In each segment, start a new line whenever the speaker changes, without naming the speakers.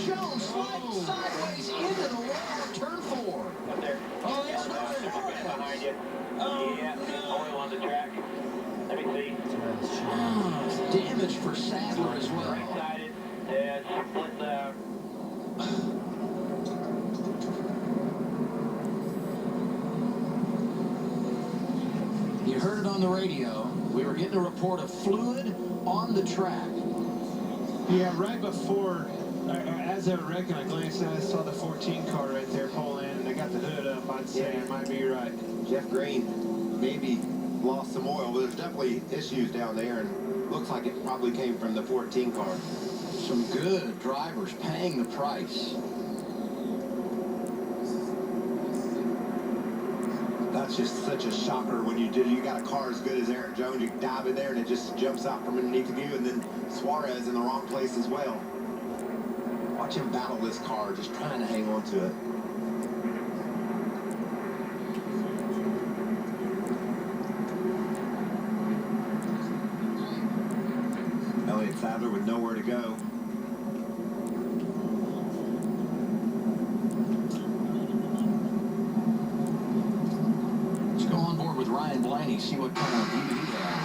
Jones sliding sideways into the wall of turn 4.
Up there.
Oh, it's
Behind you.
Oh,
yeah,
no.
oil on the track. Let me see.
Oh, damage for Sadler as well.
Right sided. Yeah, split the...
You heard it on the radio. We were getting a report of fluid on the track.
Yeah, right before, as I reckon, I glanced and I saw the 14 car right there pull in, and they got the hood up. I'd say you might be right.
Jeff Green maybe lost some oil, but there's definitely issues down there, and looks like it probably came from the 14 car.
Some good drivers paying the price.
That's just such a shocker when you got a car as good as Aaron Jones. You dive in there and it just jumps out from underneath of you, and then Suarez in the wrong place as well. Watch him battle this car, just trying to hang on to it. Elliott Sadler with nowhere to go.
With Ryan Blaney, see what kind of view he had.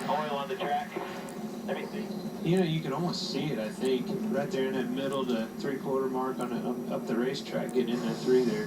Oil on the track. Let me see.
You know, you can almost see it, I think, right there in that middle to three-quarter mark on up the racetrack, getting in that 3 there.